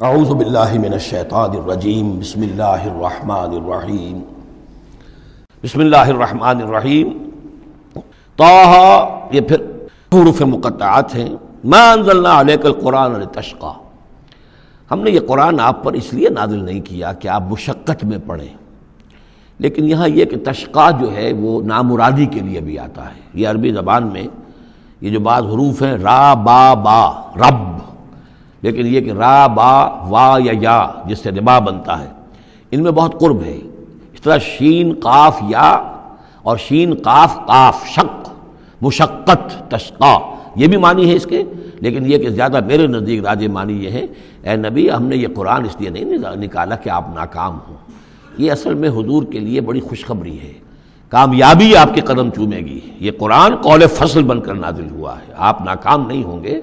اعوذ باللہ من الشیطان الرجیم بسم اللہ الرحمن الرحیم بسم اللہ الرحمن الرحیم طٰ، یہ پھر حروف مقطعات ہیں۔ ما انزلنا علیک القرآن لتشقی، ہم نے یہ قرآن آپ پر اس لیے نازل نہیں کیا کہ آپ مشقت میں پڑھیں، لیکن یہاں یہ کہ تشقیٰ جو ہے وہ نامرادی کے لیے بھی آتا ہے۔ یہ عربی زبان میں یہ جو بعض حروف ہیں را با با رب، لیکن یہ کہ را با وا یا جس سے ربا بنتا ہے، ان میں بہت قرب ہے۔ اس طرح شین قاف یا اور شین قاف قاف شق، مشقت تشقیٰ، یہ بھی معنی ہے اس کے، لیکن یہ کہ زیادہ میرے نزدیک راجح معنی یہ ہے، اے نبی ہم نے یہ قرآن اس لیے نہیں نکالا کہ آپ ناکام ہوں، یہ اصل میں حضور کے لیے بڑی خوشخبری ہے، کامیابی آپ کے قدم چومے گی۔ یہ قرآن قول فصل بن کر نازل ہوا ہے، آپ ناکام نہیں ہوں گے،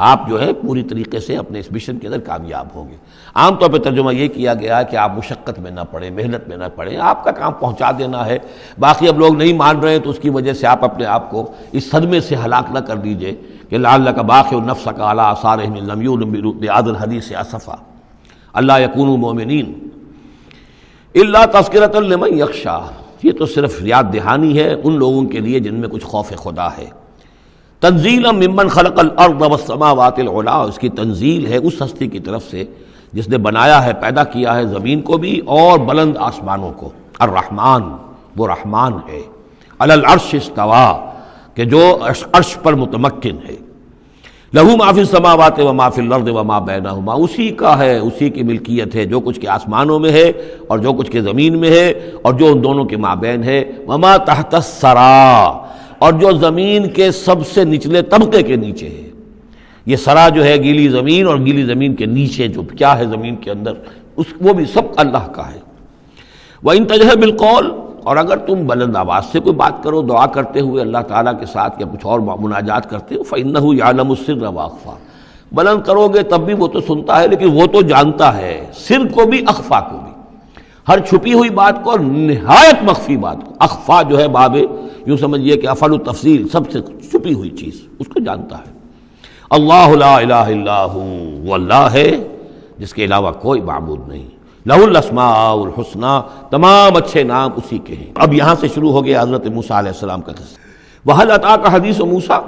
آپ جو ہے پوری طریقے سے اپنے اس مشن کے اندر کامیاب ہوں گے۔ عام طور پہ ترجمہ یہ کیا گیا ہے کہ آپ مشقت میں نہ پڑیں، محنت میں نہ پڑیں، آپ کا کام پہنچا دینا ہے، باقی اب لوگ نہیں مان رہے ہیں تو اس کی وجہ سے آپ اپنے آپ کو اس صدمے سے ہلاک نہ کر دیجئے کہ لعلک باخع نفسک علی آثارہم ان لم یؤمنوا بہذا الحدیث اسفا الا یکونوا مؤمنین الا تذکرۃ لمن یخشی، یہ تو صرف یاد دہانی ہے ان لوگوں کے لیے جن میں کچھ خوف خدا ہے۔ تنزیلا ممن خلق الارض والسماوات العلی، اس کی تنزیل ہے اس ہستی کی طرف سے جس نے بنایا ہے، پیدا کیا ہے زمین کو بھی اور بلند آسمانوں کو۔ الرحمن، وہ رحمان ہے، علی العرش استویٰ، کہ جو عرش پر متمکن ہے۔ لہ ما فی السماوات وما فی الارض وما بینہما، اسی کا ہے، اسی کی ملکیت ہے جو کچھ کے آسمانوں میں ہے اور جو کچھ کے زمین میں ہے اور جو ان دونوں کے مابین ہے۔ وما تحت الثریٰ، اور جو زمین کے سب سے نچلے طبقے کے نیچے ہے۔ یہ سرا جو ہے گیلی زمین، اور گیلی زمین کے نیچے جو کیا ہے زمین کے اندر، وہ بھی سب اللہ کا ہے۔ وَإِن تَجْهَرْ بِالْقَوْلِ، اور اگر تم بلند آواز سے کوئی بات کرو دعا کرتے ہوئے اللہ تعالیٰ کے ساتھ یا کچھ اور مناجات کرتے ہو، فَإِنَّهُ يَعْلَمُ السِّرَّ وَأَخْفَى، بلند کرو گے تب بھی وہ تو سنتا ہے، لیکن وہ تو جانتا ہے سر کو بھی اخفا کو بھی، ہر چھپی ہوئی بات کو اور نہایت مخفی بات کو۔ اخفا جو ہے باب یوں سمجھیے کہ افعل التفصیل، سب سے چھپی ہوئی چیز اس کو جانتا ہے۔ اللہ لا الہ الا ہو، وہ اللہ ہے جس کے علاوہ کوئی معبود نہیں۔ لہ الاسماء الحسنی، تمام اچھے نام اسی کے ہیں۔ اب یہاں سے شروع ہو گیا حضرت موسیٰ علیہ السلام کا قصہ۔ وہل اتاک حدیث موسیٰ،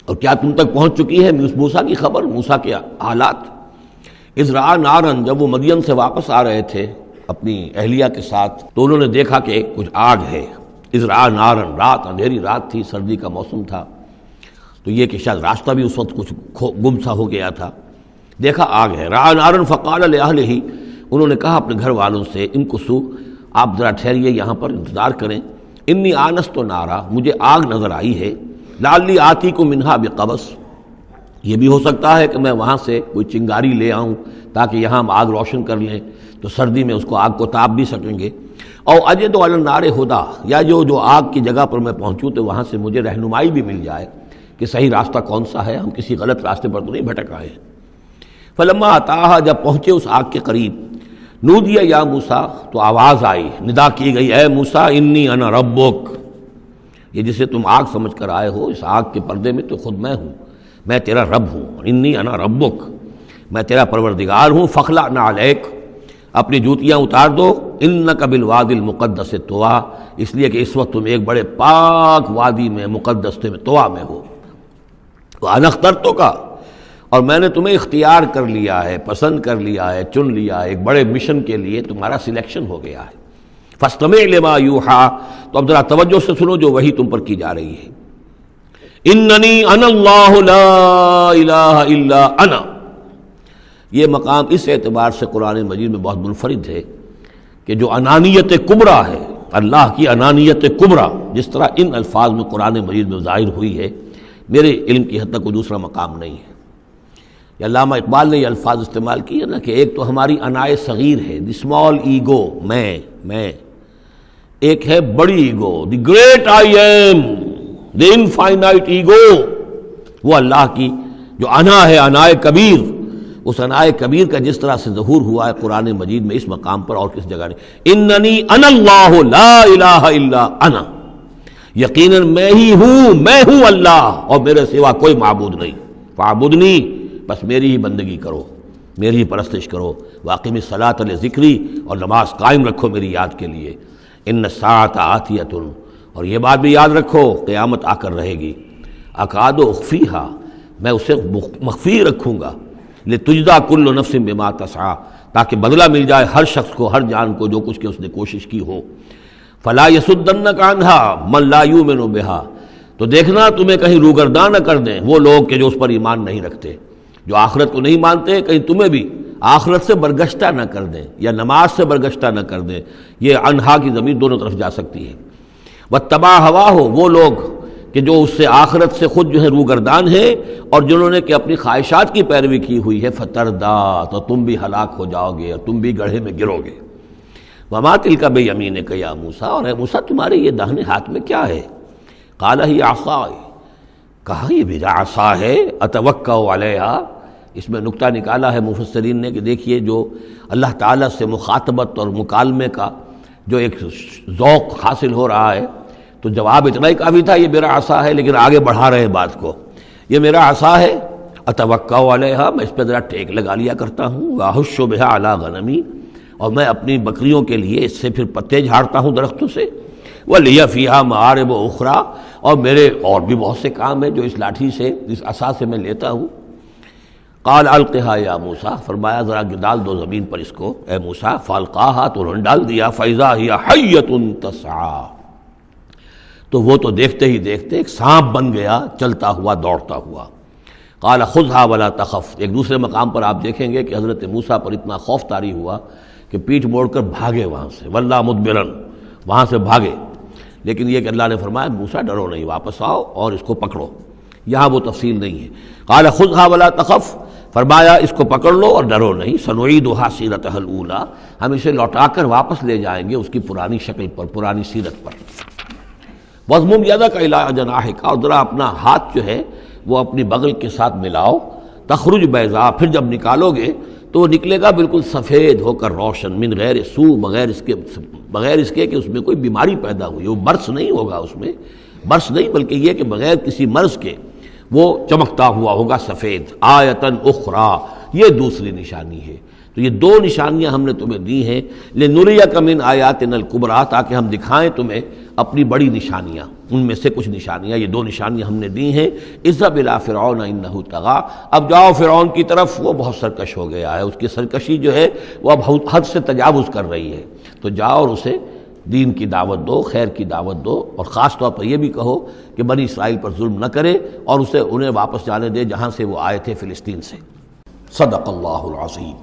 اور کیا تم تک پہنچ چکی ہے موسیٰ کی خبر، موسیٰ کے حالات۔ اذ رأى نارا، جب وہ مدین سے واپس آ رہے تھے اپنی اہلیہ کے ساتھ تو انہوں نے دیکھا کہ کچھ آگ ہے۔ اذ رأى نارا، رات، اندھیری رات تھی، سردی کا موسم تھا، تو یہ کہ شاید راستہ بھی اس وقت کچھ گم سا ہو گیا تھا، دیکھا آگ ہے۔ رأى نارا فقال لأہلہ، انہوں نے کہا اپنے گھر والوں سے، امکثوا، آپ ذرا ٹھہریے یہاں پر انتظار کریں، انی آنست نارا، مجھے آگ نظر آئی ہے، لعلی آتیکم منہا بقبس، یہ بھی ہو سکتا ہے کہ میں وہاں سے کوئی چنگاری لے آؤں تاکہ یہاں ہم آگ روشن کر لیں تو سردی میں اس کو آگ کو تاپ بھی سکیں گے، اور اجد علی النار ہدی، یا جو آگ کی جگہ پر میں پہنچوں تو وہاں سے مجھے رہنمائی بھی مل جائے کہ صحیح راستہ کون سا ہے، ہم کسی غلط راستے پر تو نہیں بھٹک آئے۔ فلما اتاہا، جب پہنچے اس آگ کے قریب، نودی یا موسیٰ، تو آواز آئی، ندا کی گئی، اے موسیٰ انی انا ربک، یہ جسے تم آگ سمجھ کر آئے ہو، اس آگ کے پردے میں تو خود میں ہوں، میں تیرا رب ہوں، انی انا ربک، میں تیرا پروردگار ہوں، فاخلع نعلیک، اپنی جوتیاں اتار دو، انک بالوادی المقدس طویٰ، اس لیے کہ اس وقت تم ایک بڑے پاک وادی میں، مقدس میں، طویٰ میں ہو، وانا اخترتک، اور میں نے تمہیں اختیار کر لیا ہے، پسند کر لیا ہے، چن لیا ہے، ایک بڑے مشن کے لیے تمہارا سلیکشن ہو گیا ہے۔ فاستمع لما یوحیٰ، تو اب ذرا توجہ سے سنو جو وحی تم پر کی جا رہی ہے۔ اننی انا اللہ لا الہ الا انا، یہ مقام اس اعتبار سے قرآن مجید میں بہت منفرد ہے کہ جو انانیت کبریٰ ہے، اللہ کی انانیت کبریٰ جس طرح ان الفاظ میں قرآن مجید میں ظاہر ہوئی ہے، میرے علم کی حد تک کوئی دوسرا مقام نہیں ہے۔ یہ علامہ اقبال نے یہ الفاظ استعمال کیے نا کہ ایک تو ہماری انائے صغیر ہے، دی اسمال ایگو، میں، ایک ہے بڑی ego, the great I am, the infinite ego, وہ اللہ کی جو انا ہے، انائے کبیر، اس انائے کبیر کا جس طرح سے ظہور ہوا ہے قرآن مجید میں اس مقام پر اور کس جگہ نہیں۔ اننی انا اللہ لا الہ الا انا، یقیناً میں ہی ہوں، میں ہوں اللہ اور میرے سوا کوئی معبود نہیں، فاعبدنی، بس میری ہی بندگی کرو، میری پرستش کرو، واقم الصلاۃ لذکری، اور نماز قائم رکھو میری یاد کے لیے، ان الساعۃ آتیۃ، اور یہ بات بھی یاد رکھو قیامت آ کر رہے گی، اکاد اخفیہا، میں اسے مخفی رکھوں گا، لتجزا کل نفس بما تسعی، تاکہ بدلہ مل جائے ہر شخص کو، ہر جان کو جو کچھ کہ اس نے کوشش کی ہو، فلا یصدنک عنہا من لا یؤمن بہا، تو دیکھنا تمہیں کہیں روگرداں نہ کر دیں وہ لوگ کہ جو اس پر ایمان نہیں رکھتے، جو آخرت کو نہیں مانتے، کہیں تمہیں بھی آخرت سے برگشتہ نہ کر دیں یا نماز سے برگشتہ نہ کر دیں۔ یہ عنہا کی ضمیر دونوں طرف جا سکتی ہے۔ واتبع ہواہ، وہ لوگ کہ جو اس سے آخرت سے خود جو ہے روگردان ہیں اور جنہوں نے کہ اپنی خواہشات کی پیروی کی ہوئی ہے، فتردا، تو تم بھی ہلاک ہو جاؤ گے اور تم بھی گڑھے میں گرو گے۔ وما تلک بیمینک یا موسیٰ، اور اے موسیٰ تمہارے یہ داہنے ہاتھ میں کیا ہے؟ قال ہی عصائی، کہا یہ میرا عصا ہے، اتوکا علیہا۔ اس میں نکتہ نکالا ہے مفسرین نے کہ دیکھیے جو اللہ تعالیٰ سے مخاطبت اور مکالمے کا جو ایک ذوق حاصل ہو رہا ہے، تو جواب اتنا ہی کافی تھا یہ میرا عصا ہے، لیکن آگے بڑھا رہے ہیں بات کو، یہ میرا عصا ہے، اتوکا علیہا، میں اس پہ ذرا ٹیک لگا لیا کرتا ہوں، واحش بہا علی غنمی، اور میں اپنی بکریوں کے لیے اس سے پھر پتے جھاڑتا ہوں درختوں سے، وَلِيَ فِيهَا مَعَارِبُ أُخْرَى، اور میرے اور بھی بہت سے کام ہیں جو اس لاٹھی سے، اس عصا سے میں لیتا ہوں۔ قال القها یا موسیٰ، فرمایا ذرا ڈال دو زمین پر اس کو اے موسیٰ، فالقاها، تو انہوں نے ڈال دیا، فَإِذَا هِيَ حَيَّةٌ تَسْعَىٰ، تو وہ تو دیکھتے ہی دیکھتے ایک سانپ بن گیا، چلتا ہوا دوڑتا ہوا۔ قال خذها ولا تخف، ایک دوسرے مقام پر آپ دیکھیں گے کہ حضرت موسیٰ پر اتنا خوف طاری ہوا کہ پیٹھ موڑ کر بھاگے وہاں سے، وَلَّا مُدْبِرًا، وہاں سے بھاگے، لیکن یہ کہ اللہ نے فرمایا موسیٰ ڈرو نہیں، واپس آؤ اور اس کو پکڑو، یہاں وہ تفصیل نہیں ہے۔ قال خذها ولا تخف، فرمایا اس کو پکڑ لو اور ڈرو نہیں، سنعیدها سیرتها الاولی، ہم اسے لوٹا کر واپس لے جائیں گے اس کی پرانی شکل پر، پرانی سیرت پر۔ وَاضْمُمْ يَدَكَ إِلَىٰ جَنَاحِكَ، اور ذرا اپنا ہاتھ جو ہے وہ اپنی بغل کے ساتھ ملاؤ، تخرج بیضاء، پھر جب نکالو گے تو وہ نکلے گا بالکل سفید ہو کر روشن، من غیر سو، بغیر اس کے کہ اس میں کوئی بیماری پیدا ہوئی، وہ برس نہیں ہوگا، اس میں برس نہیں بلکہ یہ کہ بغیر کسی مرض کے وہ چمکتا ہوا ہوگا سفید۔ آیتن اخری، یہ دوسری نشانی ہے۔ تو یہ دو نشانیاں ہم نے تمہیں دی ہیں، لنریک من آیاتنا الکبریٰ، تاکہ ہم دکھائیں تمہیں اپنی بڑی نشانیاں، ان میں سے کچھ نشانیاں، یہ دو نشانیاں ہم نے دی ہیں۔ اذهب الی فرعون انہ طغی، اب جاؤ فرعون کی طرف، وہ بہت سرکش ہو گیا ہے، اس کی سرکشی جو ہے وہ اب حد سے تجاوز کر رہی ہے، تو جاؤ اور اسے دین کی دعوت دو، خیر کی دعوت دو، اور خاص طور پر یہ بھی کہو کہ بنی اسرائیل پر ظلم نہ کرے اور انہیں واپس جانے دے جہاں سے وہ آئے تھے، فلسطین سے۔ صدق اللہ العظیم۔